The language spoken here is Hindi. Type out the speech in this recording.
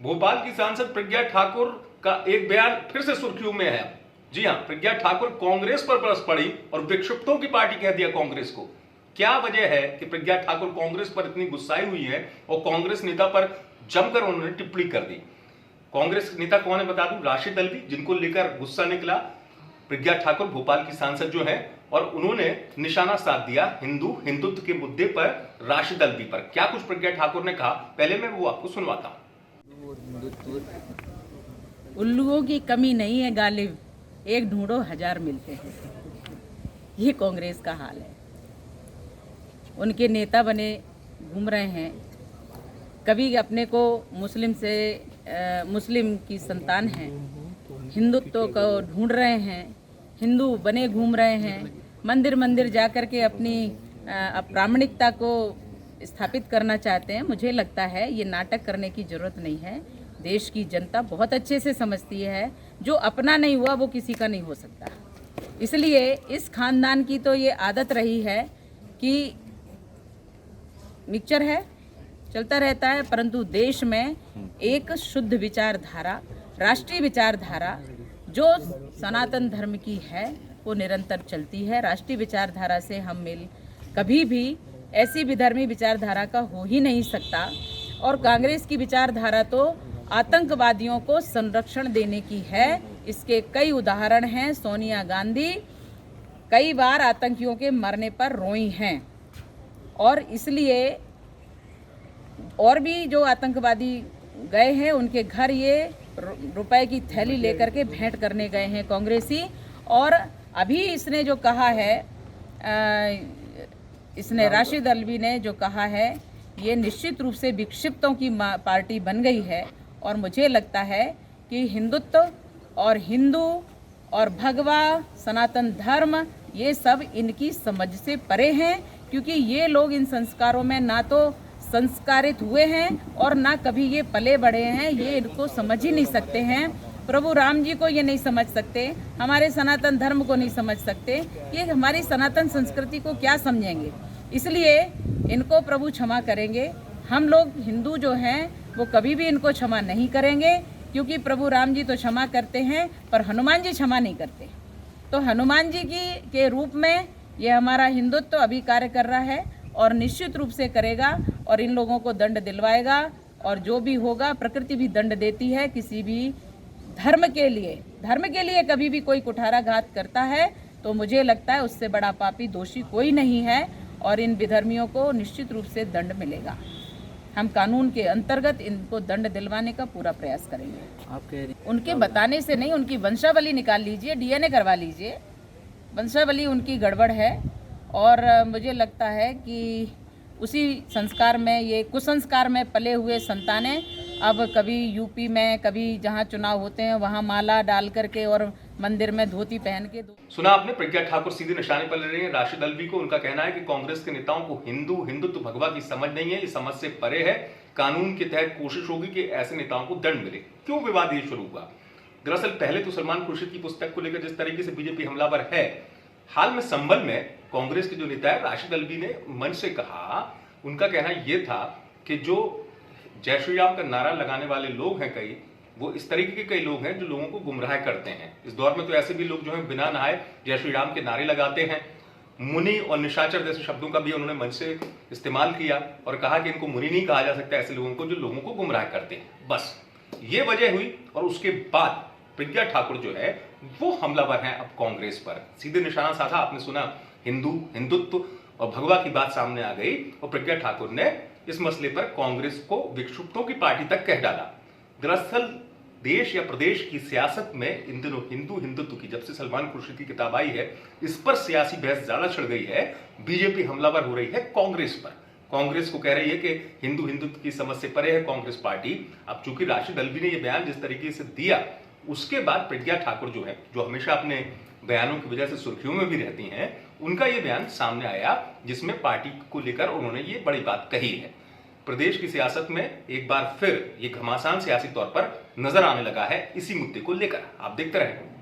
भोपाल की सांसद प्रज्ञा ठाकुर का एक बयान फिर से सुर्खियों में है। जी हां, प्रज्ञा ठाकुर कांग्रेस पर बरस पड़ी और विक्षिप्तों की पार्टी कह दिया कांग्रेस को। क्या वजह है कि प्रज्ञा ठाकुर कांग्रेस पर इतनी गुस्साई हुई है और कांग्रेस नेता पर जमकर उन्होंने टिप्पणी कर दी। कांग्रेस नेता कौन है बता दूं, राशिद अल्वी, जिनको लेकर गुस्सा निकला प्रज्ञा ठाकुर भोपाल की सांसद जो है, और उन्होंने निशाना साध दिया हिंदुत्व के मुद्दे पर राशिद अल्वी पर। क्या कुछ प्रज्ञा ठाकुर ने कहा, पहले मैं वो आपको सुनवाता हूं। उल्लुओं की कमी नहीं है गालिब, एक ढूंढो हजार मिलते हैं। ये कांग्रेस का हाल है। उनके नेता बने घूम रहे हैं, कभी अपने को मुस्लिम की संतान है, हिंदुत्व को ढूंढ रहे हैं, हिंदू बने घूम रहे हैं, मंदिर मंदिर जा कर के अपनी प्रामाणिकता को स्थापित करना चाहते हैं। मुझे लगता है ये नाटक करने की जरूरत नहीं है। देश की जनता बहुत अच्छे से समझती है, जो अपना नहीं हुआ वो किसी का नहीं हो सकता। इसलिए इस खानदान की तो ये आदत रही है कि मिक्सचर है, चलता रहता है, परंतु देश में एक शुद्ध विचारधारा, राष्ट्रीय विचारधारा जो सनातन धर्म की है वो निरंतर चलती है। राष्ट्रीय विचारधारा से हम कभी भी ऐसी विधर्मी विचारधारा का हो ही नहीं सकता। और कांग्रेस की विचारधारा तो आतंकवादियों को संरक्षण देने की है। इसके कई उदाहरण हैं। सोनिया गांधी कई बार आतंकियों के मरने पर रोई हैं, और इसलिए और भी जो आतंकवादी गए हैं उनके घर ये रुपए की थैली लेकर के भेंट करने गए हैं कांग्रेसी। और अभी इसने जो कहा है, इसने राशिद अल्वी ने जो कहा है, ये निश्चित रूप से विक्षिप्तों की पार्टी बन गई है। और मुझे लगता है कि हिंदुत्व और हिंदू और भगवा सनातन धर्म ये सब इनकी समझ से परे हैं, क्योंकि ये लोग इन संस्कारों में ना तो संस्कारित हुए हैं और ना कभी ये पले बढ़े हैं। ये इनको समझ ही नहीं सकते हैं। प्रभु राम जी को ये नहीं समझ सकते, हमारे सनातन धर्म को नहीं समझ सकते, ये हमारी सनातन संस्कृति को क्या समझेंगे। इसलिए इनको प्रभु क्षमा करेंगे। हम लोग हिंदू जो हैं वो कभी भी इनको क्षमा नहीं करेंगे, क्योंकि प्रभु राम जी तो क्षमा करते हैं पर हनुमान जी क्षमा नहीं करते। तो हनुमान जी के रूप में ये हमारा हिंदुत्व अभी कार्य कर रहा है और निश्चित रूप से करेगा, और इन लोगों को दंड दिलवाएगा। और जो भी होगा, प्रकृति भी दंड देती है। किसी भी धर्म के लिए कभी भी कोई कुठाराघात करता है तो मुझे लगता है उससे बड़ा पापी दोषी कोई नहीं है, और इन विधर्मियों को निश्चित रूप से दंड मिलेगा। हम कानून के अंतर्गत इनको दंड दिलवाने का पूरा प्रयास करेंगे। उनके बताने से नहीं, उनकी वंशावली निकाल लीजिए, डीएनए करवा लीजिए। वंशावली उनकी गड़बड़ है, और मुझे लगता है कि उसी संस्कार में, ये कुसंस्कार में पले हुए संतानें अब कभी यूपी में, कभी जहाँ चुनाव होते हैं वहाँ माला डाल करके और मंदिर में धोती पहन के। सुना आपने, प्रज्ञा ठाकुर सीधे निशाने पर ले रही है राशिद अल्वी को। उनका कहना है कि कांग्रेस के नेताओं को हिंदुत्व भगवा की समझ नहीं है, ये समझ से परे है। कानून के तहत कोशिश होगी कि ऐसे नेताओं को दंड मिले। क्यों विवाद ये शुरू हुआ? दरअसल पहले तो सलमान खुर्शीद की पुस्तक को लेकर जिस तरीके से बीजेपी हमलावर है, हाल में संभल में कांग्रेस के जो नेता है राशिद अल्वी ने मंच से कहा, उनका कहना यह था कि जो जय श्री राम का नारा लगाने वाले लोग हैं कई, वो इस तरीके के कई लोग हैं जो लोगों को गुमराह करते हैं। इस दौर में तो ऐसे भी लोग जो हैं बिना नहाए जय श्री राम के नारे लगाते हैं। मुनि और निशाचर जैसे शब्दों का भी उन्होंने मंच से इस्तेमाल किया और कहा कि इनको मुनि नहीं कहा जा सकता ऐसे लोगों को जो लोगों को गुमराह करते हैं। बस ये वजह हुई, और उसके बाद प्रज्ञा ठाकुर जो है वो हमलावर हैं अब कांग्रेस पर। सीधे निशाना साधा, आपने सुना, हिंदुत्व और भगवा की बात सामने आ गई, और प्रज्ञा ठाकुर ने इस मसले पर कांग्रेस को विक्षिप्तों की पार्टी तक कह डाला। दरअसल देश या प्रदेश की सियासत में इन दिनों हिंदुत्व की, जब से सलमान खुर्शीद की किताब आई है, इस पर सियासी बहस ज्यादा छिड़ गई है। बीजेपी हमलावर हो रही है कांग्रेस पर। कांग्रेस को कह रही है कि हिंदुत्व की समझ से परे है कांग्रेस पार्टी। अब चूंकि राशिद अल्वी ने यह बयान जिस तरीके से दिया, उसके बाद प्रज्ञा ठाकुर जो है, जो हमेशा अपने बयानों की वजह से सुर्खियों में भी रहती हैं, उनका ये बयान सामने आया जिसमें पार्टी को लेकर उन्होंने ये बड़ी बात कही है। प्रदेश की सियासत में एक बार फिर ये घमासान सियासी तौर पर नजर आने लगा है इसी मुद्दे को लेकर। आप देखते रहें।